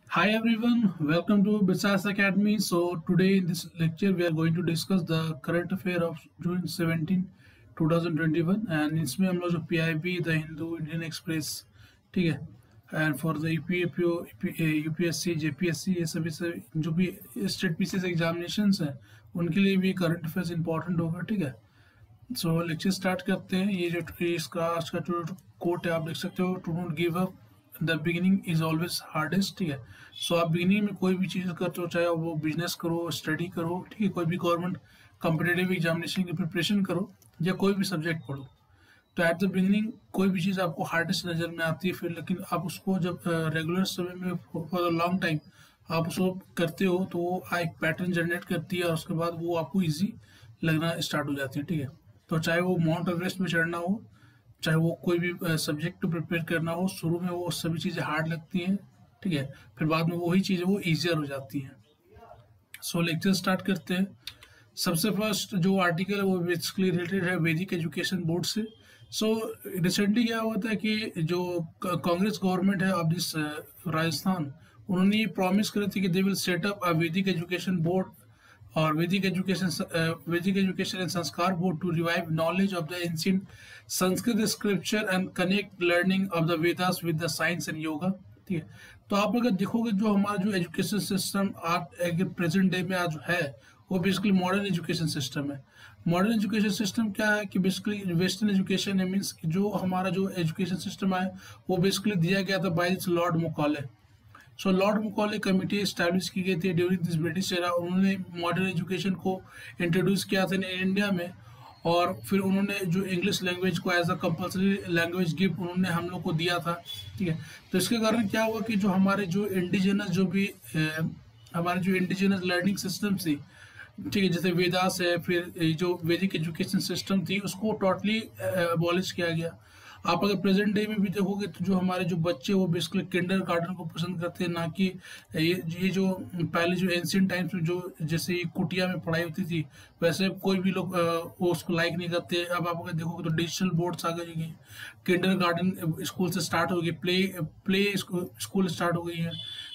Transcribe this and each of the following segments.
Hi everyone, welcome to Bisas Academy. So today in this lecture we are going to discuss the current affair of June 17, 2021 and इसमें हम लोग जो PIB, the Hindu, Indian Express, ठीक है, and for the UPAPO, UPSC, JPSC, ये सभी जो भी स्टेट पीसीएस एग्जामिनेशंस हैं उनके लिए भी करंट अफेयर्स इंपॉर्टेंट होगा, ठीक है। सो लेक्चर स्टार्ट करते हैं। ये जो इसका आज का जो कोट है आप देख सकते हो, to don't give up, the beginning is always hardest, ठीक है। सो आप बिगिनिंग में कोई भी चीज़ करते हो, चाहे वो बिजनेस करो, स्टडी करो, ठीक है, कोई भी गवर्नमेंट कॉम्पिटेटिव एग्जामिनेशन की प्रिपरेशन करो या कोई भी सब्जेक्ट पढ़ो, तो एट द बिगिनिंग कोई भी चीज़ आपको हार्डेस्ट नज़र में आती है, फिर लेकिन आप उसको जब रेगुलर समय में फॉर लॉन्ग टाइम आप उसको करते हो तो वो एक पैटर्न जनरेट करती है और उसके बाद वो आपको ईजी लगना स्टार्ट हो जाती है, ठीक है। तो चाहे वो माउंट एवरेस्ट में चढ़ना हो, चाहे वो कोई भी सब्जेक्ट प्रिपेयर करना हो, शुरू में वो सभी चीज़ें हार्ड लगती हैं, ठीक है, फिर बाद में वही चीज़ें वो ईजियर हो जाती हैं। सो लेक्चर स्टार्ट करते हैं। सबसे फर्स्ट जो आर्टिकल है वो बेसिकली रिलेटेड है वैदिक एजुकेशन बोर्ड से। सो रिसेंटली क्या हुआ था कि जो कांग्रेस गवर्नमेंट है ऑफ दिस राजस्थान, उन्होंने ये प्रॉमिस करे थे कि they will set up a Vedic education board और Vedic education and sanskar board to revive knowledge of the ancient Sanskrit scripture and connect learning of the Vedas with the science and yoga, ठीक है। तो आप अगर देखोगे जो हमारा जो एजुकेशन सिस्टम आज प्रेजेंट डे में आज है वो बेसिकली मॉडर्न एजुकेशन सिस्टम है। मॉडर्न एजुकेशन सिस्टम क्या है कि बेसिकली वेस्टर्न एजुकेशन है, मीन्स जो हमारा जो एजुकेशन सिस्टम है वो बेसिकली दिया गया था by Lord Macaulay. So Lord Macaulay committee establish की गई थी ड्यूरिंग दिस ब्रिटिश एरा। उन्होंने मॉडर्न एजुकेशन को इंट्रोड्यूस किया था इंडिया में, और फिर उन्होंने जो इंग्लिश लैंग्वेज को as a compulsory language gift उन्होंने हम लोग को दिया था, ठीक है। तो इसके कारण क्या हुआ कि जो हमारे जो इंडिजिनस हमारे जो इंडिजिनस लर्निंग सिस्टम थी, ठीक है, जैसे वेदास है, फिर जो वैदिक एजुकेशन सिस्टम थी उसको टोटली अबॉलिश किया गया। आप अगर प्रेजेंट डे में भी देखोगे तो जो हमारे जो बच्चे वो बेसिकली किंडर गार्डन को पसंद करते हैं, ना कि ये जो पहले जो एंशिएंट टाइम्स में जो जैसे कुटिया में पढ़ाई होती थी वैसे कोई भी लोग वो उसको लाइक नहीं करते। अब आप अगर देखोगे तो डिजिटल बोर्ड्स आ गई हैं, किंडर गार्डन स्कूल से स्टार्ट हो गई, प्ले स्कूल स्टार्ट हो गई है।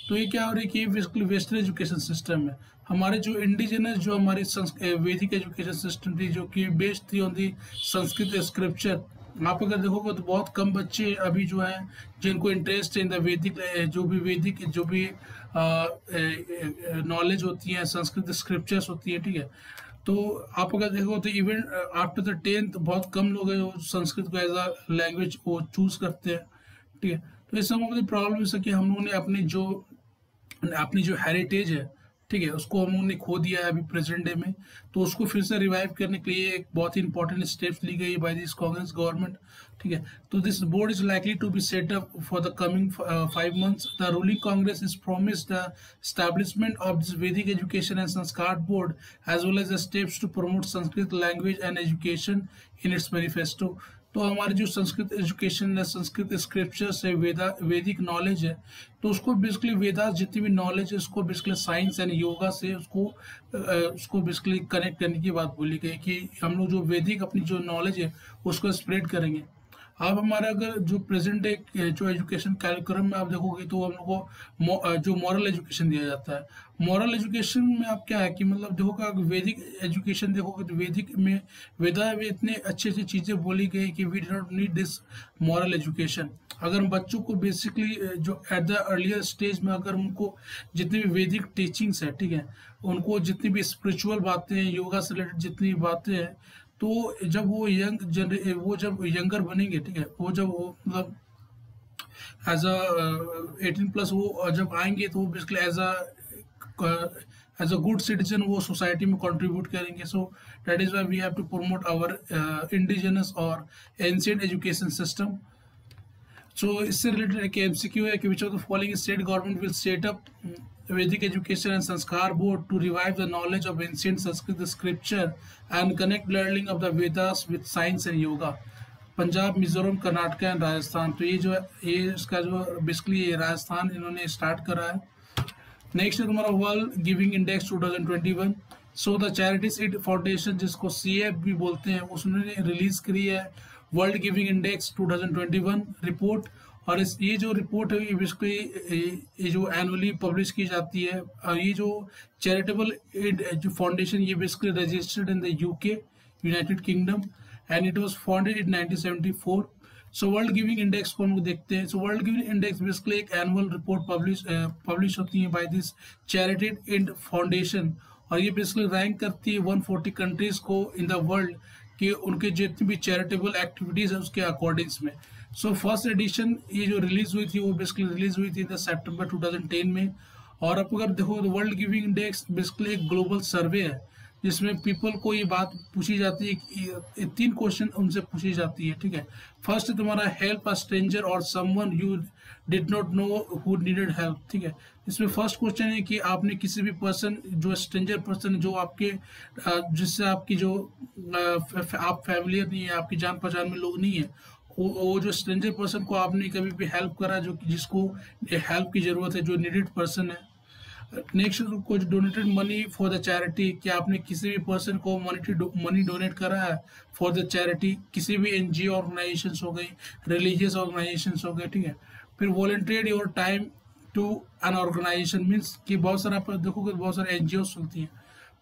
तो ये क्या हो रही है कि बेसिकली वेस्टर्न एजुकेशन सिस्टम है। हमारे जो इंडिजिनस जो हमारी वैदिक एजुकेशन सिस्टम थी जो कि बेस्ड थी ऑन दी संस्कृत स्क्रिप्चर, आप अगर देखोगे तो बहुत कम बच्चे अभी जो हैं जिनको इंटरेस्ट है इन द वैदिक, जो भी नॉलेज होती है, संस्कृत स्क्रिप्चर्स होती है, ठीक है। तो आप अगर देखो तो इवन आफ्टर द 10th बहुत कम लोग हैं जो संस्कृत को एज अ लैंग्वेज वो चूज करते हैं, ठीक है। तो इस समय प्रॉब्लम है कि हम लोगों ने अपनी जो हेरिटेज है, ठीक है, उसको हम लोगों ने खो दिया है अभी प्रेजेंट डे में। तो उसको फिर से रिवाइव करने के लिए एक बहुत ही इंपॉर्टेंट स्टेप्स ली गई बाय दिस कांग्रेस गवर्नमेंट, ठीक है। तो this board is likely to be set up for the coming 5 months। The ruling Congress is promised the establishment of this Vedic education and Sanskar board as well as the steps to promote Sanskrit language and education in its manifesto। तो हमारी जो Sanskrit education है, Sanskrit scriptures है, वैदिक knowledge है, तो उसको basically Vedas जितनी भी नॉलेज है उसको बेसिकली साइंस एंड योगा से उसको बेसिकली कनेक्ट करने की बात बोली गई कि हम लोग जो वैदिक अपनी जो नॉलेज है उसको स्प्रेड करेंगे। आप हमारा अगर जो प्रेजेंट डे जो एजुकेशन कार्यक्रम में आप देखोगे तो हम लोग को जो मॉरल एजुकेशन दिया जाता है। मॉरल एजुकेशन में आप क्या है कि मतलब देखोगे अगर वैदिक एजुकेशन देखोगे तो वैदिक में वेदा में इतने अच्छी अच्छी चीज़ें बोली गई कि we do not need this moral education. अगर बच्चों को बेसिकली जो एट द अर्लियर स्टेज में अगर उनको जितनी भी वैदिक टीचिंग्स है, ठीक है, उनको जितनी भी स्पिरिचुअल बातें हैं, योगा से रिलेटेड जितनी भी बातें हैं, तो जब वो जब यंगर बनेंगे, ठीक है, वो जब वो मतलब एज अ 18+ वो जब आएंगे तो वो basically as a good citizen वो सोसाइटी में कंट्रीब्यूट करेंगे। So that is why we have to promote our indigenous और एंशिएंट एजुकेशन सिस्टम। सो इससे रिलेटेड एक एमसीक्यू है कि which of the following state government will set up Vedic Education and Sanskar Board to revive the knowledge of ancient Sanskrit scripture and connect learning of the Vedas with science and yoga। Punjab, Mizoram, Karnataka and Rajasthan. तो ये इसका जो basically Rajasthan इन्होंने start करा है। Next है तुम्हारा world Giving Index 2021। So the charity seed foundation जिसको CF भी बोलते हैं उसने रिलीज करी है वर्ल्ड गिविंग इंडेक्स 2021 रिपोर्ट और ये जो रिपोर्ट है ये बेसिकली ये जो एनुअली पब्लिश की जाती है, और ये जो चैरिटेबल एड जो फाउंडेशन ये basically registered in the UK, United kingdom, and it was founded in 1974। So world Giving index को हम लोग देखते हैं। So world Giving index basically एक एनुअल रिपोर्ट पब्लिश होती है बाय दिस चैरिटेड एड फाउंडेशन, और ये बेसिकली रैंक करती है 140 कंट्रीज को इन द वर्ल्ड कि उनके जितनी भी चैरिटेबल एक्टिविटीज है उसके अकॉर्डिंग्स में। सो फर्स्ट एडिशन ये जो रिलीज हुई थी वो बेसिकली रिलीज हुई थी इन सितंबर 2010 में। और आप अगर देखो तो वर्ल्ड गिविंग इंडेक्स बेसिकली एक ग्लोबल सर्वे है जिसमें पीपल को ये बात पूछी जाती है कि ये 3 क्वेश्चन उनसे पूछी जाती है, ठीक है। फर्स्ट है तुम्हारा हेल्प अ स्ट्रेंजर और someone you did not know who needed help, ठीक है। इसमें फर्स्ट क्वेश्चन है कि आपने किसी भी पर्सन जो स्ट्रेंजर पर्सन जो आपके जिससे आपकी जो आप फैमिलियर नहीं है, आपकी जान पहचान में लोग नहीं है, वो जो स्ट्रेंजर पर्सन को आपने कभी भी हेल्प करा जो जिसको हेल्प की जरूरत है, जो नीडेड पर्सन है। नेक्स्ट कुछ donated money for the charity, कि आपने किसी भी पर्सन को मनी डोनेट करा है फॉर द चैरिटी, किसी भी एनजीओ ऑर्गेनाइजेशन हो गई, रिलीजियस ऑर्गेनाइजेशन हो गए, ठीक है। फिर volunteered your time to an organisation, means कि बहुत सारा आप देखोगे बहुत सारे एनजीओ चलती हैं,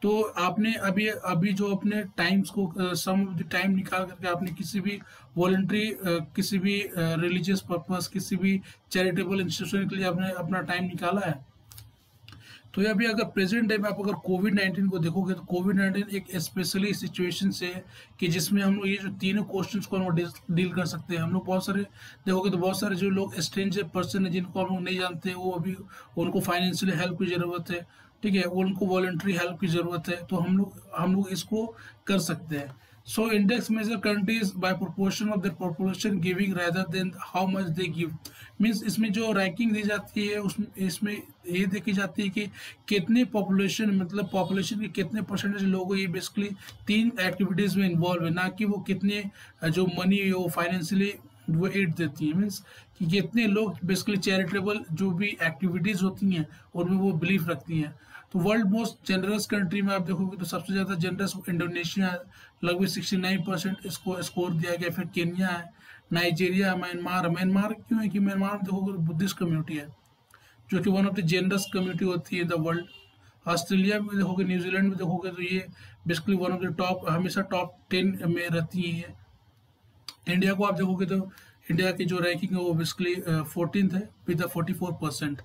तो आपने अभी जो अपने टाइम्स को सम ऑफ द टाइम निकाल करके आपने किसी भी वॉलंटरी किसी भी रिलीजियस पर्पस, किसी भी चैरिटेबल इंस्टीट्यूशन के लिए आपने अपना टाइम निकाला है। तो ये अभी अगर प्रेजेंट डे में आप अगर कोविड-19 को देखोगे तो कोविड-19 एक स्पेशली सिचुएशन से है कि जिसमें हम लोग ये जो तीनों क्वेश्चंस को हम डील कर सकते हैं। हम लोग बहुत सारे देखोगे तो बहुत सारे जो लोग स्ट्रेंजर पर्सन है जिनको हम लोग नहीं जानते, वो अभी उनको फाइनेंशियल हेल्प की ज़रूरत है, ठीक है, उनको वॉलंटरी हेल्प की ज़रूरत है, तो हम लोग इसको कर सकते हैं। So index measure countries by proportion of their population giving rather than how much they give, means इसमें जो रैंकिंग दी जाती है इसमें ये देखी जाती है कि कितने पॉपुलेशन, मतलब पॉपुलेशन के कितने परसेंटेज लोग ये बेसिकली 3 एक्टिविटीज में इन्वॉल्व है, ना कि वो कितने जो मनी वो फाइनेंशियली वो एड देती है, मीन्स कि कितने लोग बेसिकली चैरिटेबल जो भी एक्टिविटीज होती हैं उनमें वो बिलीव रखती हैं। तो वर्ल्ड मोस्ट जनरस कंट्री में आप देखोगे तो सबसे ज़्यादा जनरस इंडोनेशिया है, लगभग 69% इसको स्कोर दिया गया। फिर केन्या है, नाइजीरिया, म्यांमार क्यों है कि म्यांमार में देखोगे बुद्धिस्ट कम्युनिटी है जो कि one of the generous community होती है इन द वर्ल्ड। ऑस्ट्रेलिया में देखोगे, न्यूजीलैंड में देखोगे तो ये basically one of the top, हमेशा टॉप 10 में रहती है। इंडिया को आप देखोगे तो इंडिया की जो रैंकिंग है वो बेसिकली 14th है विद 44%।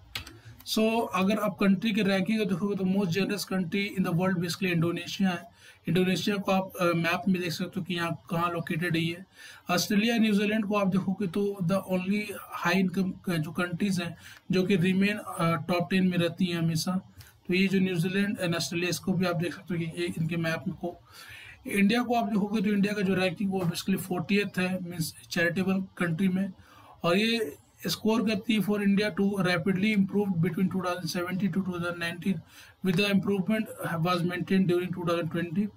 सो अगर आप कंट्री के रैंकिंग को देखोगे तो most generous country in the world basically Indonesia है। इंडोनेशिया को आप मैप में देख सकते हो कि यहाँ कहाँ लोकेटेड है ये। ऑस्ट्रेलिया, न्यूजीलैंड को आप देखोगे तो द ओनली हाई इनकम जो कंट्रीज हैं जो कि रिमेन टॉप 10 में रहती हैं हमेशा। तो ये जो न्यूजीलैंड एंड ऑस्ट्रेलिया इसको भी आप देख सकते हो कि ये इनके मैप को। इंडिया को आप देखोगे तो इंडिया का जो रैंकिंग वो बेसिकली 40th है, मीन्स चैरिटेबल कंट्री में, और ये स्कोर करती है for India to rapidly improve between 2017 to 2019 with the improvement was maintained during 2020.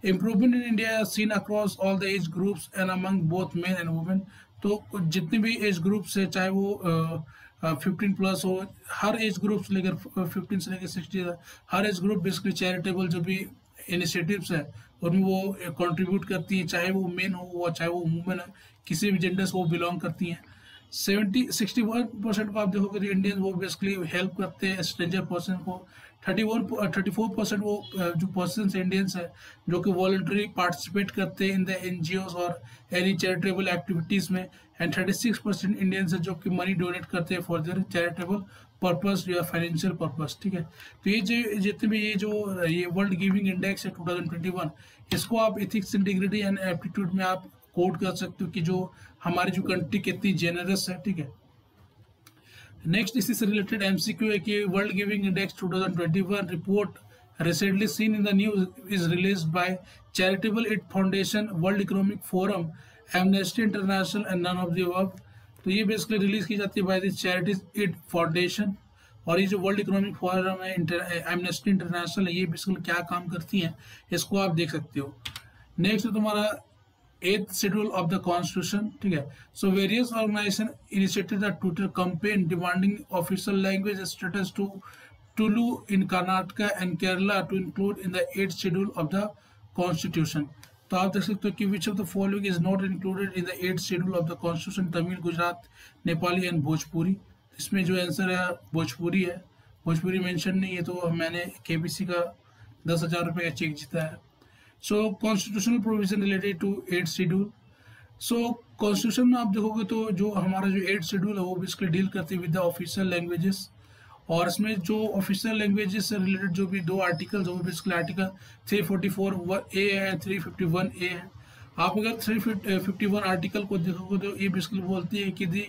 Improvement in India is seen across all the age groups and among both men and women. तो जितने भी age groups है, चाहे वो 15 plus हो, हर age group से लेकर 15 से लेकर 60, हर एज ग्रुप बेसिकली चैरिटेबल जो भी इनिशिएटिव्स है उनमें वो कंट्रीब्यूट करती हैं, चाहे वो मेन हो चाहे वो वुमेन है, किसी भी जेंडर से वो बिलोंग करती हैं। 61% को आप देखोगे तो इंडियन वो बेसिकली हेल्प करते हैं स्ट्रेंजर पर्सन को। 34% वो जो पर्सन इंडियंस है जो कि वॉलंटरी पार्टिसिपेट करते हैं इन द एनजीओज और एनी चैरिटेबल एक्टिविटीज में, एंड 36% इंडियंस है जो कि मनी डोनेट करते हैं फॉर देयर चैरिटेबल पर्पस या फाइनेंशियल पर्पस, ठीक है। तो ये जो जितने भी ये वर्ल्ड गिविंग इंडेक्स है 2021, इसको आप एथिक्स, इंटीग्रिटी एंड एप्टीट्यूड में आप कोड कर सकते हो कि जो हमारी जो कंट्री कितनी जेनरस है, ठीक है। नेक्स्ट इसी से रिलेटेड एमसीक्यू है कि World Giving Index 2021 report recently seen in the news is released by Charitable Aid Foundation, World Economic Forum, Amnesty International and none of the above. तो ये बेसिकली रिलीज की जाती है by the Charities Aid Foundation, और ये जो World Economic Forum है, Amnesty International है, ये बेसिकली क्या काम करती हैं इसको आप देख सकते हो। नेक्स्ट है तुम्हारा 8th schedule of the constitution, ठीक है। So various organisation initiated the Twitter campaign demanding official language status to Tulu in Karnataka and Kerala to include in the 8th schedule of the constitution. तो आप देख सकते हो कि which of the following is not included in the 8th schedule of the constitution, Tamil, Gujarat, Nepali and Bhojpuri. इसमें जो answer है भोजपुरी है, भोजपुरी मेंशन नहीं है, तो मैंने केबीसी का 10,000 रुपये का चेक जीता है। So constitutional provision related to 8th schedule. So constitution में आप देखोगे तो जो हमारा जो 8th शेड्यूल है वो बेसिकली डील करती है विद द ऑफिशियल लैंग्वेजेस, और इसमें जो ऑफिशियल लैंग्वेजेस से रिलेटेड जो भी 2 आर्टिकल्स वो बेसिकली आर्टिकल 344A है, 351A है। आप अगर 351 आर्टिकल को देखोगे तो ये बेसिकली बोलती है कि the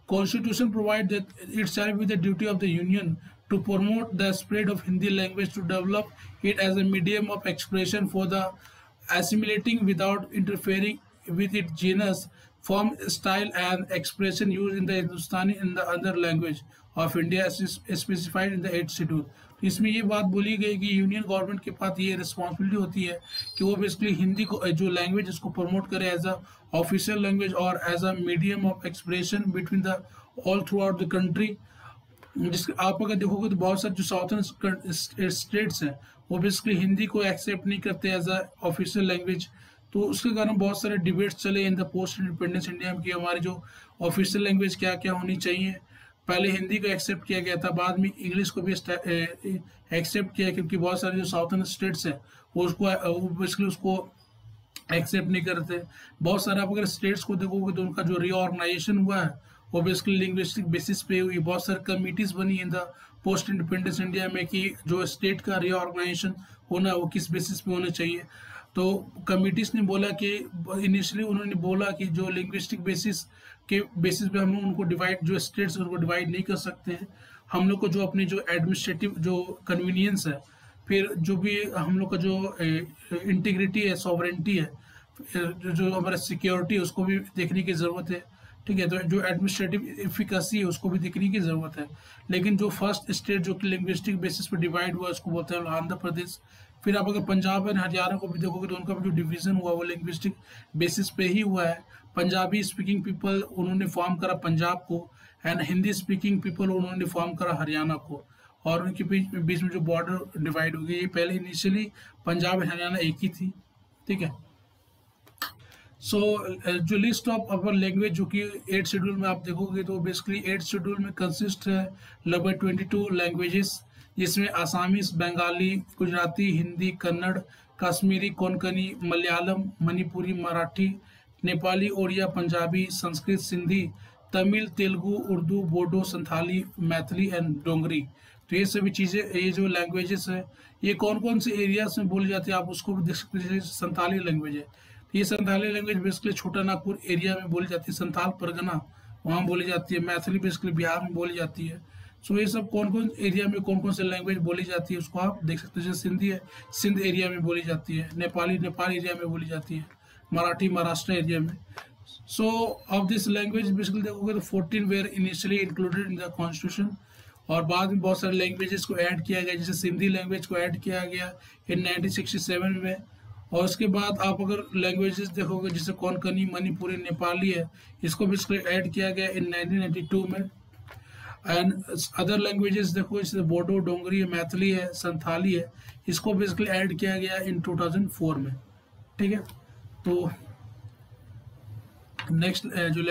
constitution provide that it shall be the duty of the union to promote the spread of Hindi language, to develop it as a medium of expression for the assimilating without interfering with its genus, form, style and expression used in the Hindustani and the other language of India as specified in the 8th schedule। तो इसमें ये बात बोली गई कि union government के पास ये responsibility होती है कि वो बेसिकली हिंदी को जो लैंग्वेज इसको प्रमोट करे एज अ ऑफिशियल लैंग्वेज और as a medium of expression between the all throughout the country. जिसके आप अगर देखोगे तो बहुत सारे जो साउथर्न स्टेट्स हैं वो बेसिकली हिंदी को एक्सेप्ट नहीं करते एज अ ऑफिशियल लैंग्वेज, तो उसके कारण बहुत सारे डिबेट्स चले in the post independence India में कि हमारी जो ऑफिशियल लैंग्वेज क्या क्या होनी चाहिए। पहले हिंदी को एक्सेप्ट किया गया था, बाद में इंग्लिश को भी एक्सेप्ट किया, क्योंकि बहुत सारे जो साउथर्न स्टेट्स हैं वो बेसिकली उसको एक्सेप्ट नहीं करते। बहुत सारे आप अगर स्टेट्स को देखोगे तो उनका जो रीऑर्गेनाइजेशन हुआ है वो बेसिकली लिंग्विस्टिक बेसिस पे हुई। बहुत सारे कमिटीज बनी in the post independence India में कि जो स्टेट का रीऑर्गेनाइजेशन होना है वो किस बेसिस पे होना चाहिए। तो कमिटीज ने बोला कि इनिशियली उन्होंने बोला कि जो लिंग्विस्टिक बेसिस के बेसिस पे हम लोग उनको डिवाइड, जो स्टेट्स उनको डिवाइड नहीं कर सकते हैं। हम लोग को जो अपनी जो एडमिनिस्ट्रेटिव जो कन्वीनियंस है, फिर जो भी हम लोग का जो इंटीग्रिटी है, सॉवरेंटी है, जो हमारा सिक्योरिटी है उसको भी देखने की ज़रूरत है। ठीक है, तो जो एडमिनिस्ट्रेटिव एफिकेसी है उसको भी देखने की ज़रूरत है। लेकिन जो फर्स्ट स्टेट जो कि लिंग्विस्टिक बेसिस पे डिवाइड हुआ उसको बोलते हैं आंध्र प्रदेश। फिर आप अगर पंजाब एंड हरियाणा को भी देखोगे तो उनका भी जो डिवीज़न हुआ वो लिंग्विस्टिक बेसिस पे ही हुआ है। पंजाबी स्पीकिंग पीपल उन्होंने फॉर्म करा पंजाब को, एंड हिंदी स्पीकिंग पीपल उन्होंने फॉर्म करा हरियाणा को, और उनके बीच में जो बॉर्डर डिवाइड हो गई, ये पहले इनिशियली पंजाब एंड हरियाणा एक ही थी। ठीक है, सो जो लिस्ट ऑफ अवर लैंग्वेज जो कि 8th शेड्यूल में आप देखोगे तो बेसिकली 8th शेड्यूल में कंसिस्ट है लगभग 22 लैंग्वेजेस, जिसमें आसामीज, बंगाली, गुजराती, हिंदी, कन्नड़, कश्मीरी, कोंकणी, मलयालम, मणिपुरी, मराठी, नेपाली, ओडिया, पंजाबी, संस्कृत, सिंधी, तमिल, तेलुगु, उर्दू, बोडो, संथाली, मैथिली एंड डोंगरी। तो ये सभी चीज़ें, ये जो लैंग्वेजेस है ये कौन कौन से एरियाज में बोली जाती है आप उसको भी देख सकते हैं। जैसे संथाली लैंग्वेज है, ये संथाली लैंग्वेज बेसिकली छोटा नागपुर एरिया में बोली जाती है, संथाल परगना वहाँ बोली जाती है। मैथिली बेसिकली बिहार में बोली जाती है। सो ये सब कौन कौन एरिया में कौन कौन से लैंग्वेज बोली जाती है उसको आप देख सकते हैं। जैसे सिंधी है, सिंध एरिया में बोली जाती है। नेपाली नेपाल एरिया में बोली जाती है। मराठी महाराष्ट्र एरिया में। So of this language basically देखोगे तो 14 were initially included in the constitution, और बाद में बहुत सारे लैंग्वेजेस को ऐड किया गया। जैसे सिंधी लैंग्वेज को ऐड किया गया इन 1967 में, और उसके बाद आप अगर लैंग्वेजेस देखोगे जैसे कोंकणी, मणिपुरी, नेपाली है, इसको बेसिकली ऐड किया गया इन 1992 में। एंड अदर लैंग्वेजेस देखो जैसे बोडो, डोंगरी है, मैथिली है, संथाली है, इसको बेसिकली ऐड किया गया इन 2004 में। ठीक है, तो नेक्स्ट जो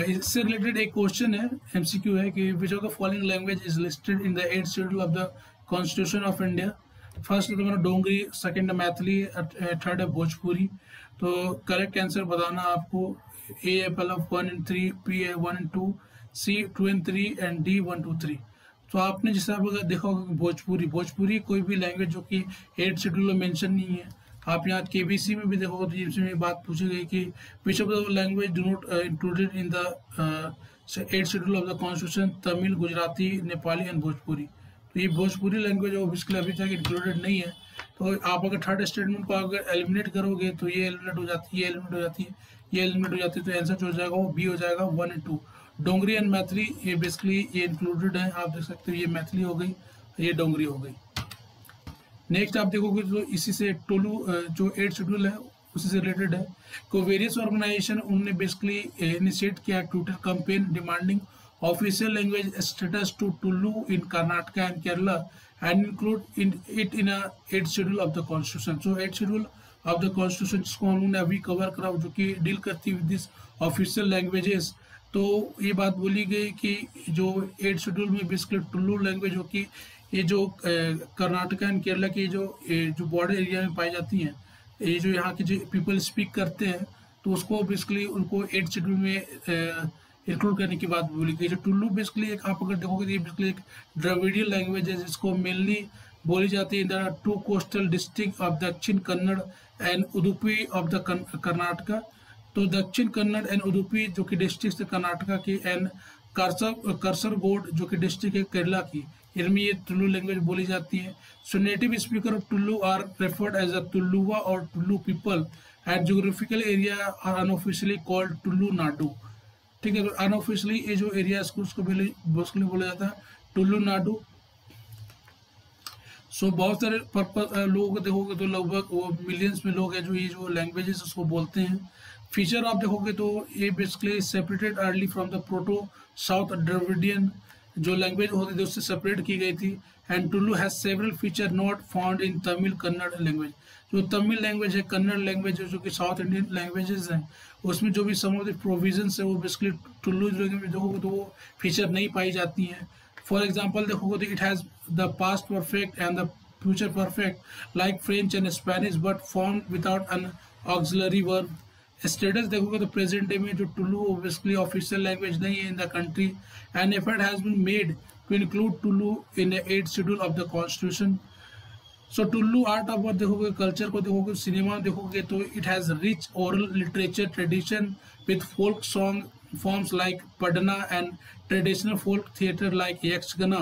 इससे रिलेटेड एक क्वेश्चन है, एमसीक्यू है कि which of the following language is listed in the 8th schedule of the constitution of India. First है तुम्हारा डोंगरी, सेकंड है मैथिली, थर्ड है भोजपुरी। तो करेक्ट आंसर बताना आपको। ए है पहला 1 and 3, बी है 1 and 2, C 2 and 3 and D 1, 2, 3। तो आपने जैसे आप अगर देखा होगा भोजपुरी कोई भी लैंग्वेज जो कि 8th शेड्यूल में मेंशन नहीं है। आप यहाँ केबीसी में भी देखोगे तो जिसमें बात पूछी गई कि which of the language do not included in the 8th schedule of the constitution, Tamil, Gujarati, Nepali and Bhojpuri. तो ये भोजपुरी लैंग्वेज वो बेसिकली अभी तक इंक्लूडेड नहीं है। तो आप अगर थर्ड स्टेटमेंट को अगर एलिमिनेट करोगे तो ये एलिमिनेट हो जाती है, ये एलिमिनेट हो जाती है, ये एलिमिनेट हो जाती है, तो आंसर जो हो जाएगा वो बी हो जाएगा 1 and 2। डोंगरी एंड मैथिली ये बेसिकली ये इंक्लूडेड है। आप देख सकते हो ये मैथिली हो गई, ये डोंगरी हो गई। नेक्स्ट आप देखोगे तो इसी से टोलू जो 8th शेड्यूल है उसी से रिलेटेड है। को वेरियस ऑर्गेनाइजेशन उन्होंने बेसिकली इनिशिएट किया Twitter campaign demanding official language status to Tulu in Karnataka and Kerala and include it in a 8th schedule of the constitution. So 8th schedule of the constitution जिसको हम लोग ने अभी कवर करा जो कि डील करती है विद दिस ऑफिशियल लैंग्वेजेस, तो ये बात बोली गई कि जो 8th शेड्यूल में बेसिकली टुल्लू लैंग्वेज जो कि ये जो कर्नाटका एंड केरला की जो बॉर्डर एरिया में पाई जाती हैं, ये जो यहाँ के जो पीपल स्पीक करते हैं, तो उसको बेसिकली उनको 8th शेड्यूल में इंक्लूड करने की बात बोली गई। जो टुल्लू बेसिकली एक आप अगर देखोगे तो ये बेसिकली एक द्रविडियन लैंग्वेज है जिसको मेनली बोली जाती है in the 2 coastal district of Dakshina Kannada and Udupi of the Karnataka. तो दक्षिण कन्नड़ एंड उडुपी जो कि डिस्ट्रिक्ट है कर्नाटका की, एंड कासरगोड जो कि डिस्ट्रिक्ट है केरला की, इनमें ये टुल्लू लैंग्वेज बोली जाती है। So native speaker of Tulu are referred as a Tuluva और Tulu people and geographical area are unofficially called Tulu Nadu. ठीक है, तो अनऑफिशियली ये जो एरिया उसको बेसिकली बोला जाता है टुल्लू नाडु। सो बहुत सारे लोगों को देखोगे तो लगभग वो मिलियंस में लोग हैं जो ये जो लैंग्वेजेस उसको बोलते हैं। फीचर आप देखोगे तो ये basically separated early from the proto south Dravidian जो लैंग्वेज होती थी उससे सेपरेट की गई थी। And Tullu has several feature not found in Tamil Kannada language. जो तमिल लैंग्वेज है, कन्नड़ लैंग्वेज है, जो कि साउथ इंडियन लैंग्वेजेस हैं, उसमें जो भी सम ऑफ द प्रोविजंस है वो बेसिकली टुल्लू लैंग्वेज देखोगे तो वो फीचर नहीं पाई जाती हैं। फॉर एग्जाम्पल देखोगे तो it has the past perfect and the future perfect like French and Spanish but form without an auxiliary verb. Status देखोगे तो प्रेजेंट डे में जो टुल्लू बेसिकली ऑफिशियल लैंग्वेज नहीं है in the country, and effort has been made to include Tulu in 8th schedule of the constitution. So Tulu art of देखोगे, culture को देखोगे, cinema देखोगे तो it has rich oral literature tradition with folk song forms like Paddana and traditional folk theatre like Yakshagana.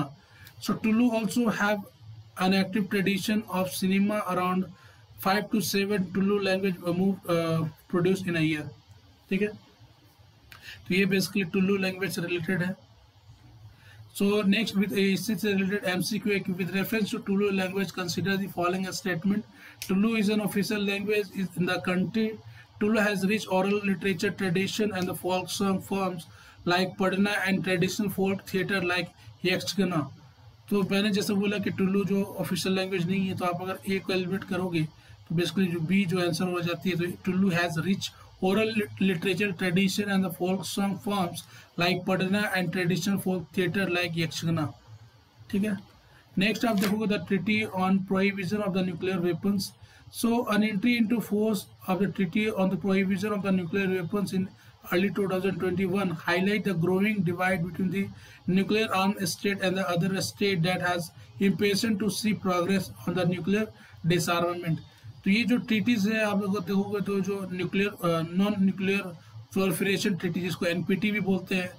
So Tulu also have an active tradition of cinema around 5 to 7 Tulu language produced in a year। ठीक है, तो ये basically Tullu language से related है। So next with इससे related MCQ with reference to Tulu language consider the following statement। Tulu is an official language in the country। Tulu has rich oral literature tradition and the folk song forms like Padna and traditional folk theatre like Yakshgana। तो मैंने जैसे बोला कि टुल्लू जो official language नहीं है, तो आप अगर ए को एलिमिनेट करोगे तो बेसिकली जो बी जो आंसर हो जाती है, तो Tulu has rich oral literature tradition and the folk song forms like Paddana and traditional folk theatre like Yakshagana. ठीक है, नेक्स्ट आप देखोगे the treaty on prohibition of the nuclear weapons. So an entry into force of the treaty on the prohibition of the nuclear weapons in early 2021 highlight the growing divide between the nuclear armed state and the other state that has impatient to see progress on the nuclear disarmament। तो ये जो treaties है आप लोग देखोगे तो जो nuclear non nuclear proliferation treaty जिसको NPT भी बोलते हैं,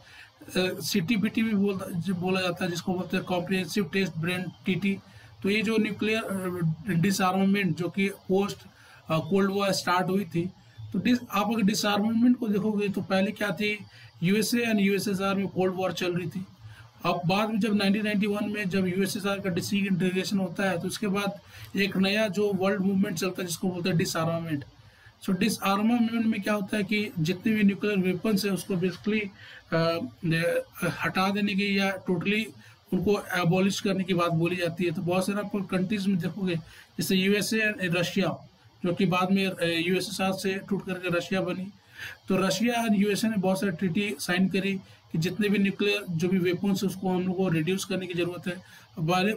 CTBT भी बोला जाता है, जिसको बोलते हैं कॉम्प्रिहेंसिव टेस्ट ब्रेन TT। तो ये जो न्यूक्लियर डिसआर्मामेंट जो कि पोस्ट कोल्ड वॉर स्टार्ट हुई थी, तो आप अगर डिसआर्मामेंट को देखोगे तो पहले क्या थी, USA एंड USSR में कोल्ड वॉर चल रही थी। अब बाद में जब 1991 में जब USSR का डिसइंटीग्रेशन होता है, तो उसके बाद एक नया जो वर्ल्ड मूवमेंट चलता है जिसको बोलते हैं डिसआर्मामेंट। सो डिसआर्मामेंट में क्या होता है कि जितने भी न्यूक्लियर वेपन्स है उसको बेसिकली हटा देने की या टोटली उनको एबॉलिश करने की बात बोली जाती है। तो बहुत सारे आप कंट्रीज में देखोगे जैसे USA एंड रशिया जो कि बाद में USSR से टूट करके रशिया बनी, तो रशिया एंड USA ने बहुत सारे ट्रीटी साइन करी कि जितने भी न्यूक्लियर जो भी वेपन्स है उसको हम लोग को रिड्यूस करने की जरूरत है।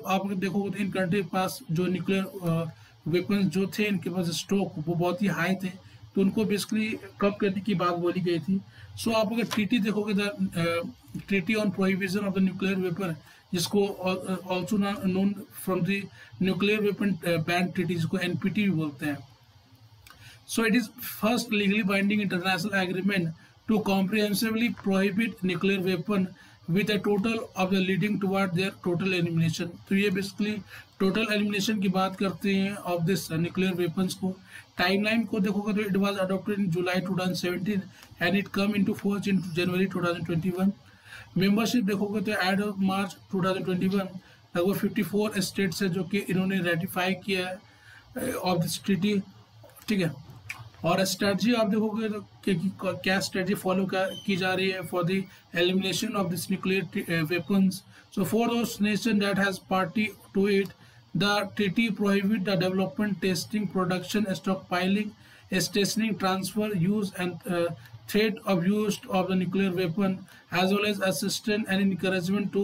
आप देखोगे तो इन कंट्री के पास जो न्यूक्लियर वेपन्स जो थे इनके पास स्टॉक वो बहुत ही हाई थे, तो उनको बेसिकली कम करने की बात बोली गई थी। सो आप अगर ट्रीटी देखोगे the treaty on prohibition of the nuclear weapon जिसको also known from the nuclear weapon ban treaty जिसको NPT भी बोलते हैं। So it is first legally binding international agreement to comprehensively prohibit nuclear weapon with a total of the leading toward their total elimination। तो ये basically total elimination की बात करते हैं of this nuclear weapons को। टाइमलाइन को देखोगे तो it was adopted in July 2017 and it come into force in January 2021। Membership देखोगे तो एड ऑफ मार्च 2021 लगभग 54 स्टेट्स है जो कि इन्होंने रेटिफाई किया है ऑफ दिस ट्रीटी। ठीक है, और स्ट्रेटजी आप देखोगे तो क्या स्ट्रेटजी फॉलो की जा रही है for the elimination of this nuclear weapons. So for those nation that has party to it, the treaty prohibit the development, testing, production, stockpiling, stationing, transfer, use and threat of use of the nuclear weapon, as well as assistance and encouragement to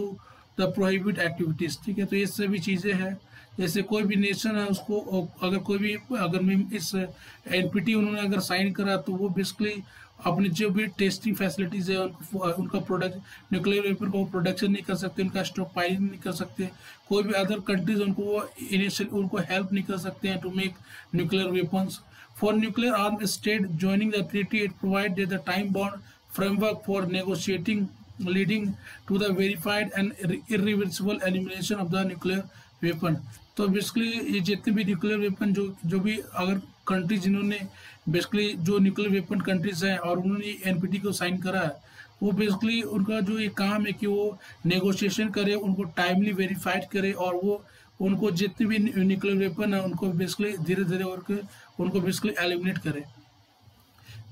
the prohibit activities. ठीक है, तो ये सभी चीज़ें हैं. जैसे कोई भी नेशन है उसको अगर कोई भी अगर इस एनपीटी उन्होंने अगर साइन करा तो वो बेसिकली अपनी जो भी टेस्टिंग फैसिलिटीज़ है उनका प्रोडक्ट न्यूक्लियर वेपन को प्रोडक्शन नहीं कर सकते, उनका स्टॉक पाइलिंग नहीं कर सकते. कोई भी अदर कंट्रीज उनको वो इनिशियल उनको हेल्प नहीं कर सकते हैं to make nuclear weapons. For nuclear armed state joining the treaty, it provided the time-bound framework for negotiating, leading to the verified and irreversible elimination of the nuclear weapon. तो basically ये जितने भी nuclear weapon जो भी अगर country जिन्होंने basically जो nuclear weapon countries हैं और उन्होंने एनपीटी को साइन करा है, वो बेसिकली उनका जो ये काम है कि वो नेगोशिएशन करे, उनको टाइमली वेरीफाइड करे और वो उनको जितने भी न्यूक्लियर वेपन है उनको बेसिकली धीरे धीरे और उनको बेसिकली एलिमिनेट करे.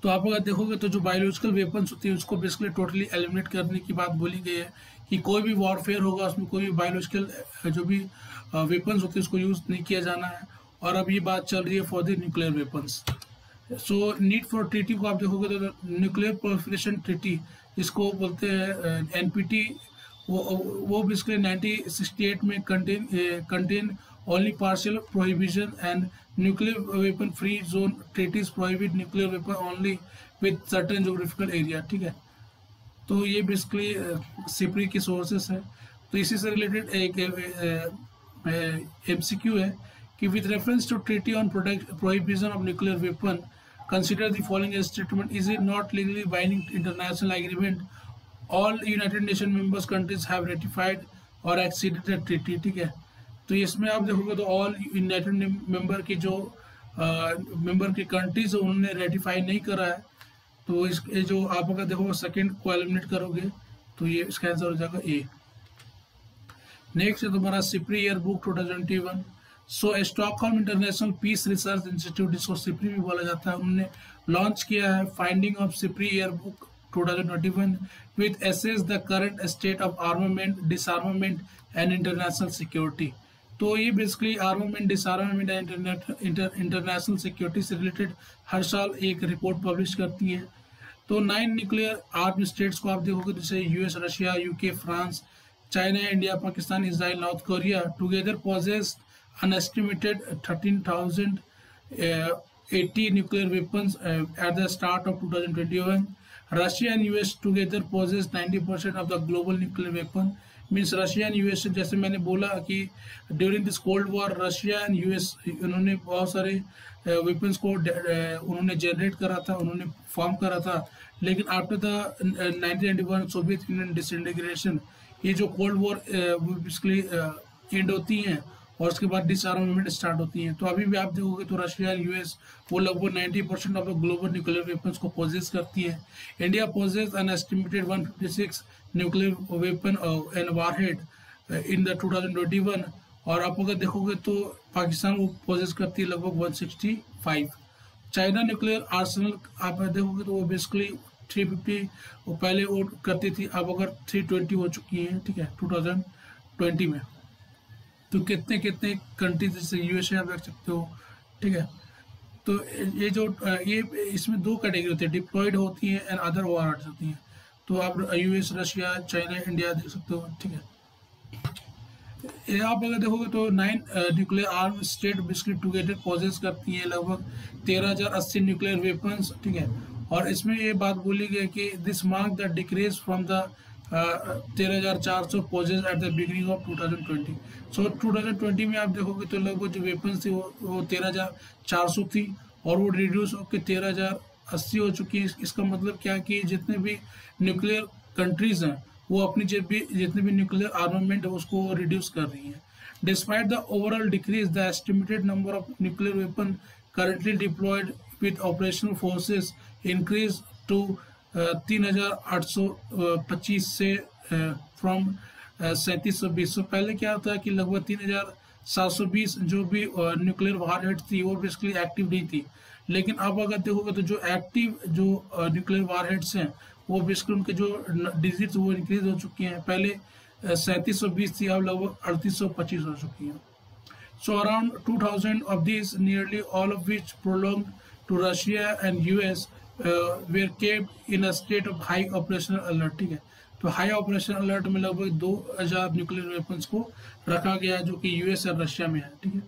तो आप अगर देखोगे तो जो बायोलॉजिकल वेपन्स होती है उसको बेसिकली टोटली एलिमिनेट करने की बात बोली गई है कि कोई भी वॉरफेयर होगा उसमें कोई भी बायोलॉजिकल जो भी वेपन्स होते हैं उसको यूज़ नहीं किया जाना है. और अब ये बात चल रही है for the nuclear weapons. So need for treaty को आप देखोगे तो न्यूक्लियर प्रोलिफरेशन ट्रीटी जिसको बोलते हैं एनपीटी, वो बेसिकली 1968 में contain only partial prohibition, and nuclear weapon free zone treaties prohibit nuclear weapon only with certain geographical area. ठीक है, तो ये बेसिकली सिप्री की सोर्सेस है. तो इसी से रिलेटेड एक एमसीक्यू है कि with reference to treaty on prohibition of nuclear weapon consider the following statement. Is it not legally binding international agreement? All United Nation members countries have ratified और acceded the treaty. ठीक है, तो इसमें आप देखोगे तो ऑल यूनाइटेड मेंबर की जो मेंबर की कंट्रीज है उन्होंने रेटिफाई नहीं करा है. तो इस जो आप अगर देखोगे सेकंड को एलिमिनेट करोगे तो ये इसका आंसर हो जाएगा ए. नेक्स्ट है तुम्हारा SIPRI year book 2021. So Stockholm International Peace research Institute, जिसको सिप्री भी बोला जाता है, उन्होंने लॉन्च किया है finding of SIPRI year book 2021 with assess the current state of armament, disarmament and international security. तो ये basically armament, डिसआर्मामेंट and international security से रिलेटेड हर साल एक रिपोर्ट पब्लिश करती है. तो 9 न्यूक्लियर आर्म स्टेट्स को आप देखोगे जैसे US, Russia, UK, France, China, India, Pakistan, Israel, north Korea together possess an estimated 13,080 nuclear weapons at the start of 2021. Russia and US together possess 90% of the global nuclear weapon. Means Russia and US, जैसे मैंने बोला कि during this cold war Russia and US उन्होंने बहुत सारे weapons को उन्होंने generate करा था, उन्होंने फॉर्म करा था. लेकिन after the 1991 Soviet union disintegration, ये जो कोल्ड वॉर बेसिकली एंड होती हैं और उसके बाद डिसआर्मामेंट स्टार्ट होती हैं. तो अभी भी आप देखोगे तो रशिया एंड यूएस वो लगभग 90% of the global nuclear weapons को पोजेस करती है. India possess an estimated 156 nuclear weapon and warhead in the 2021. और आप अगर देखोगे तो पाकिस्तान वो पोजेस करती है लगभग 165. चाइना न्यूक्लियर आर्सेनल आप देखोगे तो वो बेसिकली 350 वो पहले वो करती थी, अब अगर 320 हो चुकी हैं. ठीक है, 2020 में. तो कितने कितने कंट्रीज जैसे यूएसए आप देख सकते हो. ठीक है, तो ये जो ये इसमें 2 कैटेगरी होती है, डिप्लॉयड होती हैं एंड अदर वार्स होती हैं. तो आप यूएस, रशिया, चाइना, इंडिया देख सकते हो. ठीक है, ये आप अगर देखोगे तो 9 nuclear arm state basically together possess करती हैं लगभग 13,080 न्यूक्लियर वेपन्स. ठीक है, और इसमें ये बात बोली गई कि this mark the decrease from the 13,400 possess at the beginning of 2020. सो 2020 में आप देखोगे तो लगभग जो वेपन्स थी वो 13,400 थी और वो रिड्यूस होकर 13,080 हो चुकी है. इसका मतलब क्या कि जितने भी न्यूक्लियर कंट्रीज हैं वो अपनी जितने भी न्यूक्लियर आर्मामेंट है उसको रिड्यूस कर रही हैं. Despite the overall decrease, the estimated number of nuclear weapon currently deployed with operational forces increase to 3,825 से फ्रॉम 3,720. पहले क्या होता है कि लगभग 3,720 जो भी न्यूक्लियर वारहेड थी वो बेसिकली एक्टिव नहीं थी, लेकिन अब अगर देखोगे तो जो एक्टिव जो न्यूक्लियर वारहेड्स हैं वो बेसिकली उनके जो डिजिट्स वो इंक्रीज हो चुकी हैं। पहले 3720 थी, अब लगभग 3825 हो चुकी हैं। So around 2000 of these, nearly all of which belonged to Russia and US, were kept in a state of high operational alert। ठीक है, तो हाई ऑपरेशन अलर्ट में लगभग 2000 न्यूक्लियर वेपन्स को रखा गया है जो कि यूएस और रशिया में है। ठीक है,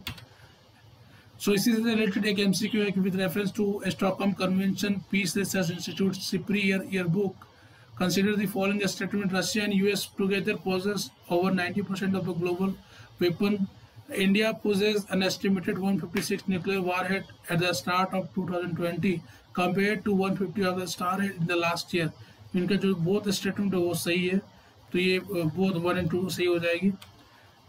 सो इसी से रिलेटेड एक एमसीक्यू है कि with reference to Stockholm convention peace research institute SIPRI year book, consider the following statement: Russia and US together possess over 90% of the global weapon. India possesses an estimated 156 nuclear warhead at the start of 2020 compared to 150 of the started in the last year. इनका जो both statement है वो सही है, तो ये both 1 और 2 सही हो जाएगी।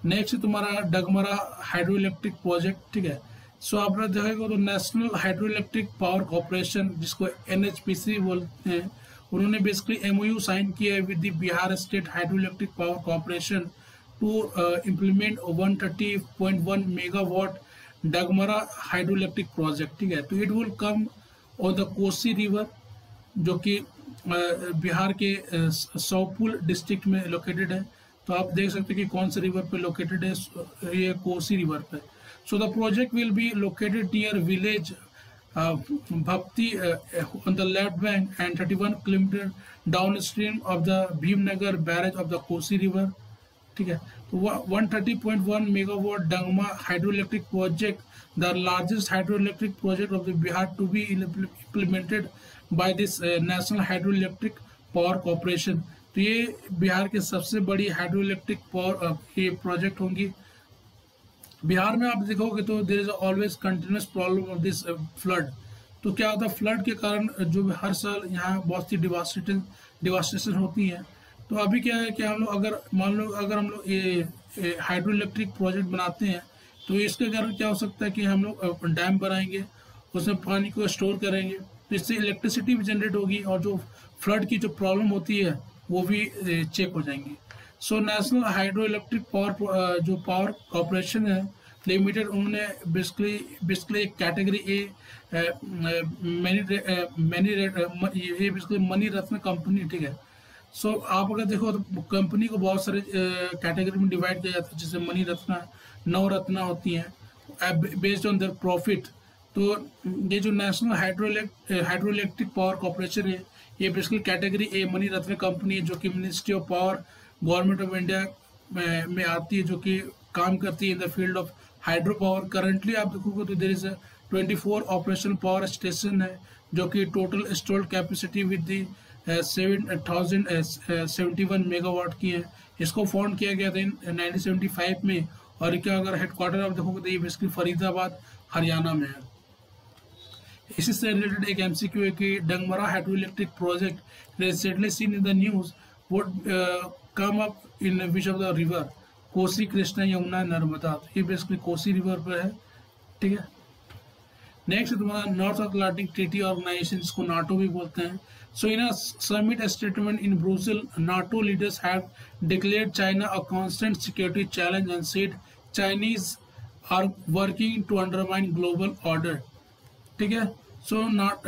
नेक्स्ट तुम्हारा डगमरा हाइड्रो इलेक्ट्रिक प्रोजेक्ट। ठीक है, सो आप देखेगा तो national hydro electric power corporation जिसको NHPC बोलते हैं, उन्होंने बेसिकली MOU साइन किया है with the Bihar state hydro electric power corporation to implement 130.1 megawatt Dagmara hydro electric project. ठीक है, तो it will come on the Kosi river जो कि बिहार के सौपुल डिस्ट्रिक्ट में लोकेटेड है। तो आप देख सकते हैं कि कौन से रिवर पे लोकेटेड है, ये कोसी रिवर पे। So the project will be located near village Bhakti on the left bank and 31 kilometer downstream of the Bhimnagar barrage of the Kosi river। ठीक है, तो 130.1 megawatt Dangma hydroelectric project, the largest hydroelectric project of the Bihar to be implemented by this National Hydroelectric Power Corporation। तो ये बिहार की सबसे बड़ी hydro electric power ये project होंगी। बिहार में आप देखोगे तो there is always continuous problem of this flood. तो क्या होता है, फ्लड के कारण जो हर साल यहाँ बहुत सी डिवास्टेशन होती है। तो अभी क्या है कि हम लोग अगर मान लो अगर हम लोग ये हाइड्रो इलेक्ट्रिक प्रोजेक्ट बनाते हैं तो इसके कारण क्या हो सकता है कि हम लोग डैम बनाएंगे, उसमें पानी को स्टोर करेंगे, तो इससे इलेक्ट्रिसिटी भी जनरेट होगी और जो फ्लड की जो प्रॉब्लम होती है वो भी चेक हो जाएंगी। So national hydro electric power जो पावर कॉर्पोरेशन है लिमिटेड, उन्होंने बेसिकली कैटेगरी ए ये बेसिकली मनी रत्न कंपनी। ठीक है, सो आप अगर देखो तो कंपनी को बहुत सारे कैटेगरी में डिवाइड किया जाता है, जैसे मनी रत्ना 9 रत्ना होती हैं बेस्ड ऑन देयर प्रॉफिट। तो ये जो national hydro electric power corporation है ये basically category A Miniratna company है जो कि ministry of power government of India में आती है, जो कि काम करती है in the field of hydro power. Currently आप देखोगे तो there is 24 operational power station है जो कि total installed capacity with the 7071 megawatt की है। इसको फाउंड किया गया था 1975 में, और इसका अगर हेडक्वार्टर आप देखोगे तो ये बेसिकली फरीदाबाद हरियाणा में है। इसी से रिलेटेड एक MCQ है कि Dangmara hydro electric project recently seen in the news would come up in which of the river, Kosi, Krishna, Yamuna, Narmada. तो ये बेसिकली कोसी रिवर पर है। ठीक है, नेक्स्ट तुम्हारा नॉर्थ अटलांटिक ट्रीटी ऑर्गेनाइजेशन जिसको नाटो भी बोलते हैं। So in a summit statement in Brussels, NATO leaders have declared China a constant security challenge and said Chinese are working to undermine global order. ठीक है, सो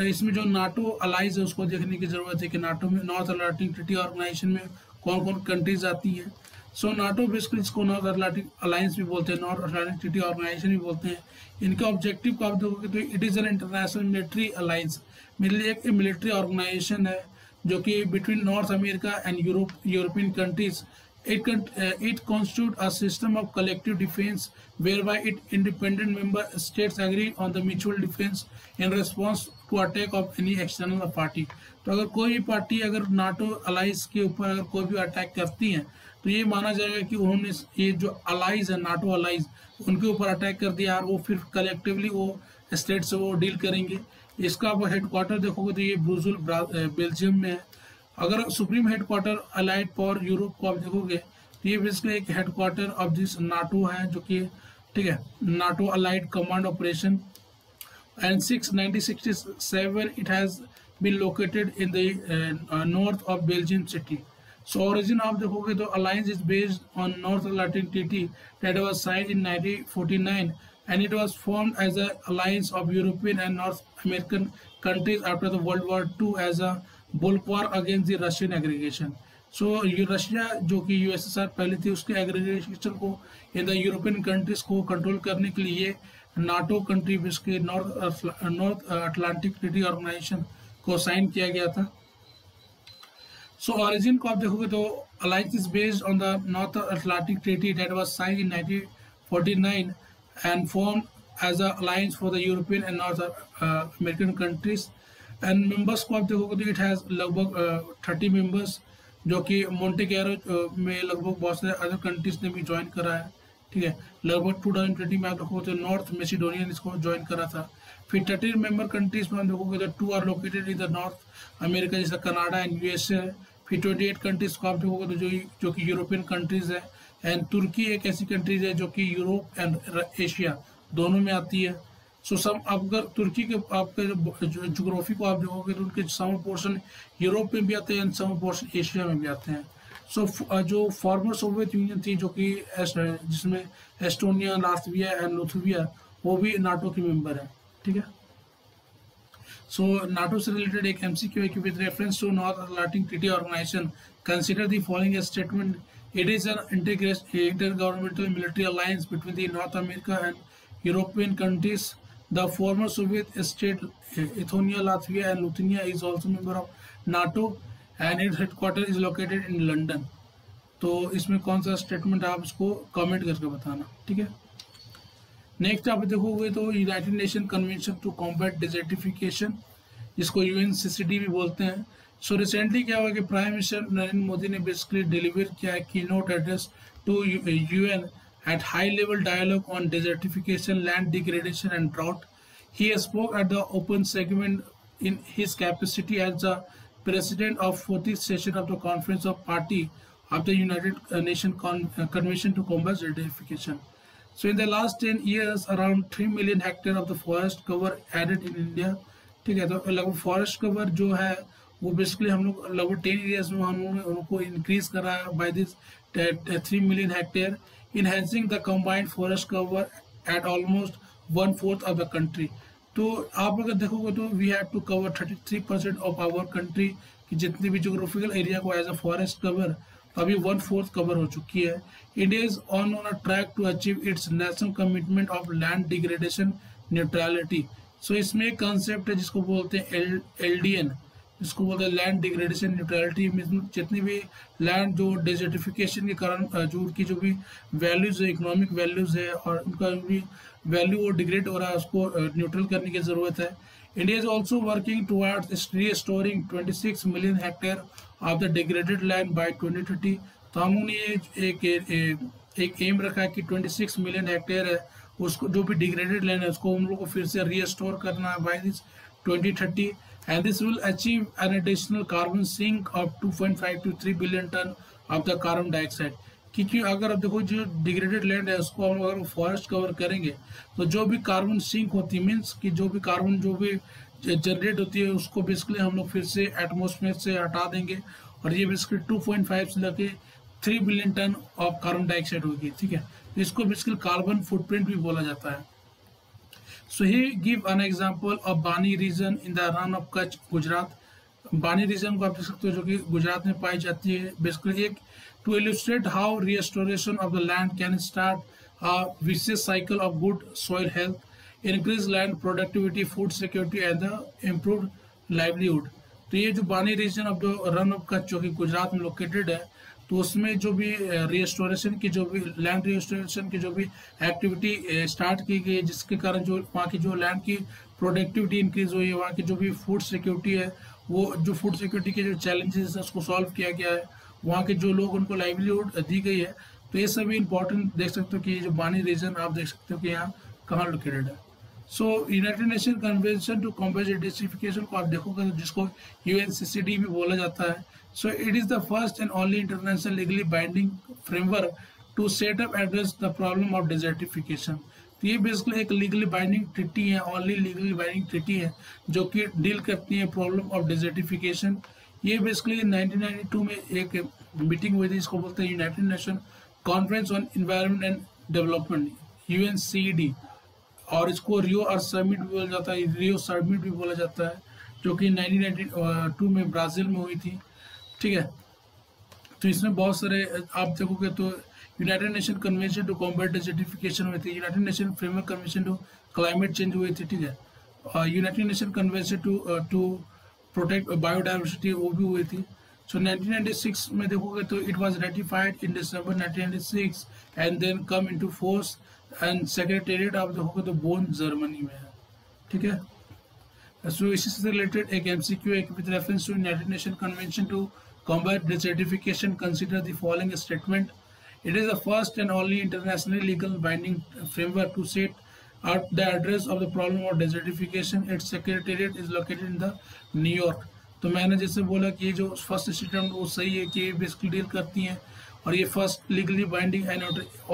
इसमें जो NATO allies है उसको देखने की जरूरत है कि नाटो में नॉर्थ अटलांटिक ट्रीटी ऑर्गेनाइजेशन में कौन कौन कंट्रीज आती हैं। सो नाटो बेसिकली इसको नॉर्थ अटलांटिक अलायंस भी बोलते हैं, नॉर्थ अटलांटिक ट्रीटी ऑर्गेनाइजेशन भी बोलते हैं। इनका ऑब्जेक्टिव को आप देखोगे तो it is an international military alliance, एक मिलिट्री ऑर्गेनाइजेशन है जो कि between north America and European countries. It constitutes a system of collective defense whereby independent member states agree on the mutual defense in response to attack of any external party। तो अगर कोई भी party अगर NATO allies के ऊपर अगर कोई भी अटैक करती है तो ये माना जाएगा कि उन्होंने ये जो अलाइज है नाटो अलाइज उनके ऊपर अटैक कर दिया और वो फिर कलेक्टिवली वो स्टेट से वो डील करेंगे। इसका आप हेडक्वार्टर देखोगे तो ये ब्रुसेल बेल्जियम में है। अगर supreme headquarter allied power Europe को आप देखोगे तो ये बेसिकली एक हेडक्वार्टर ऑफ दिस नाटो है जो कि ठीक है NATO allied command operation, and 1967 it has been located in the north of Belgium city. So origin आप देखोगे तो alliance is based on North Atlantic treaty that was signed in 1949 and it was formed as an alliance of European and North American countries after the World War II as a bulwark against the Russian aggregation. So ये Russia जो कि USSR पहले थी उसके aggregation को in the European countries को control करने के लिए नाटो कंट्री के नॉर्थ अटलांटिक ट्रीटी ऑर्गेनाइजेशन को साइन किया गया था. सो ऑरिजिन को आप देखोगे तो alliance is based on the North Atlantic treaty that was sign in 1949 and form as a alliance for the European and North American countries. And members को आप देखोगे तो इट हैज लगभग 30 मेंबर्स जो कि मोंटेगेरो में लगभग बहुत सारे अदर कंट्रीज ने भी ज्वाइन करा है. ठीक है, लगभग 2020 में आप देखोगे तो नॉर्थ मैसिडोनिया इसको ज्वाइन करा था. फिर 13 मेंबर कंट्रीज में आप देखोगे तो 2 are located in the North America जैसा कनाडा एंड यूएसए. फिर 28 कंट्रीज को आप देखोगे तो जो कि यूरोपियन कंट्रीज है. एंड तुर्की एक ऐसी कंट्रीज है जो कि यूरोप एंड एशिया दोनों में आती है. सो सब अगर तुर्की के आपके जोग्राफी को आप देखोगे तो उनके सम पोर्शन यूरोप में भी आते हैं एंड सम पोर्शन एशिया में भी आते हैं. सो जो फॉर्मर सोवियत यूनियन थी जो कि जिसमें एस्टोनिया, लात्विया एंड लिथुआनिया वो भी नाटो के मेंबर है. ठीक है, सो नाटो से रिलेटेड एक एमसीक्यू है कि with reference to North Atlantic treaty organisation consider the following statement. It is an intergovernmental military alliance between the North America and European countries. The former Soviet state Estonia, Latvia and Lithuania is also member of NATO and its headquarters is located in London. तो इसमें कौन सा statement आप इसको comment करके बताना. ठीक है, नेक्स्ट आप देखोगे तो United Nation convention to combat desertification जिसको UNCCD भी बोलते हैं. सो रिसेंटली क्या हुआ कि प्राइम मिनिस्टर नरेंद्र मोदी ने बेसिकली डिलीवर किया है keynote address to UN at high-level dialogue on desertification, land degradation and drought. He spoke at the open segment in his capacity as the president of 40th session of the Conference of Party of the United Nations Convention to Combat Desertification. So in the last 10 years, around 3 million hectares of the forest cover added in India. ठीक है, तो लगभग forest cover जो है वो basically हम लोग लगभग 10 एरियाज में हम लोगों ने उनको इंक्रीज करा है by this 3 million hectare, enhancing the combined forest cover at almost 1/4 of the country. तो आप अगर देखोगे तो we have to cover 33% of our country की जितनी भी जोग्राफिकल एरिया को एज अ फॉरेस्ट कवर अभी 1/4 कवर हो चुकी है. India is on a track to achieve its national commitment of land degradation neutrality. So इसमें एक कंसेप्ट है जिसको बोलते हैं LDN, जिसको बोलते हैं लैंड डिग्रेडेशन न्यूट्रलिटी. जितनी भी लैंड जो डेजर्टिफिकेशन के कारण जो उनकी जो भी वैल्यूज है, इकोनॉमिक वैल्यूज है और उनका जो भी वैल्यू वो डिग्रेड हो रहा है उसको न्यूट्रल करने की ज़रूरत है. India is also working towards restoring 26 million hectare of the degraded land by 2030. तो हम लोगों ने एक एम रखा है कि 26 मिलियन हेक्टेयर है उसको जो भी डिग्रेडेड लैंड है उसको हम लोग को फिर से रीस्टोर करना है by this 2030. And this will achieve an additional carbon sink of 2.5 to 3 billion ton of the carbon dioxide. क्योंकि अगर आप देखो जो डिग्रेडेड लैंड है उसको हम अगर फॉरेस्ट कवर करेंगे तो जो भी कार्बन सिंक होती है मीन्स कि जो भी कार्बन जो भी जनरेट होती है उसको बेसिकली हम लोग फिर से एटमॉस्फेयर से हटा देंगे और ये बेसिकली 2.5 से लेके 3 billion ton of carbon dioxide होगी. ठीक है, इसको बेसिकली कार्बन फुटप्रिंट भी बोला जाता है. So he give an example of Bani region in the Ran of Kutch, Gujarat. बानी रीजन को आप देख सकते हो जो कि गुजरात में पाई जाती है. बेसिकली एक to illustrate how restoration of the land can start a vicious cycle of good soil health, increase land productivity, food security and the improved livelihood. तो ये जो Banni region of the Rann of Kutch जो कि गुजरात में लोकेटेड है तो उसमें जो भी रिस्टोरेशन की जो भी लैंड रिस्टोरेशन की जो भी एक्टिविटी स्टार्ट की गई जिसके कारण जो वहाँ की जो लैंड की प्रोडक्टिविटी इंक्रीज हुई है, वहाँ की जो भी फूड सिक्योरिटी है वो जो फूड सिक्योरिटी के जो चैलेंजेस है उसको सॉल्व किया गया है, वहाँ के जो लोग उनको लाइवलीहुड दी गई है. तो ये सभी इंपॉर्टेंट देख सकते हो कि ये जो बानी रीजन आप देख सकते हो कि यहाँ कहाँ लोकेटेड है. So United Nation convention to combat Desertification को आप देखोगे जिसको UNCCD भी बोला जाता है. So it is the first and only international legally binding framework to set up address the problem of desertification. तो ये बेसिकली एक लीगली बाइंडिंग ट्रीटी है, ओनली लीगली बाइंडिंग ट्रीटी है जो कि डील करती है प्रॉब्लम ऑफ डिजर्टिफिकेशन. ये बेसिकली 1992 में एक मीटिंग हुई थी इसको बोलते हैं United nation conference on environment and development UNCED. और इसको रियो अर्थ समिट भी बोला जाता है, रियो समिट भी बोला जाता है, जो कि 1992 में ब्राज़ील में हुई थी। ठीक है, तो इसमें बहुत सारे आप देखोगे तो United Nation convention to combat desertification हुई थी, United Nation framework convention to climate change हुई थी। ठीक है, United Nation convention to protect biodiversity वो भी हुई थी। सो 1996 में देखोगे तो it was ratified in December 1996 and then come into force and secretariat आप देखोगे तो बोन जर्मनी में है। ठीक है, सो इसी से रिलेटेड एक एमसीक्यू एक with reference to United Nation convention to combat desertification, consider the following statement. It is the first and only internationally legal binding framework to set out the address of the problem of desertification. Its secretariat is located in the New York. तो मैंने जैसे बोला कि ये जो first statement वो सही है कि बेसिकली डील करती हैं, और ये first legally binding and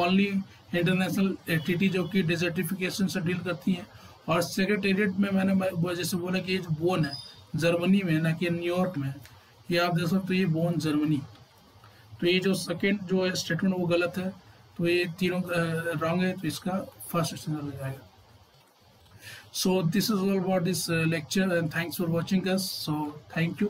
only international entity जो कि डेजर्टिफिकेशन से डील करती हैं। और सेक्रेटेरिएट में मैंने जैसे बोला कि ये जो बोन है जर्मनी में, ना कि न्यूयॉर्क में। ये आप देख सकते हो, ये बोन जर्मनी। तो ये जो सेकेंड जो स्टेटमेंट वो गलत है, तो ये तीनों रॉन्ग है, तो इसका फर्स्ट स्टेटमेंट हो जाएगा। So this is all about this lecture and thanks for watching us. So thank you.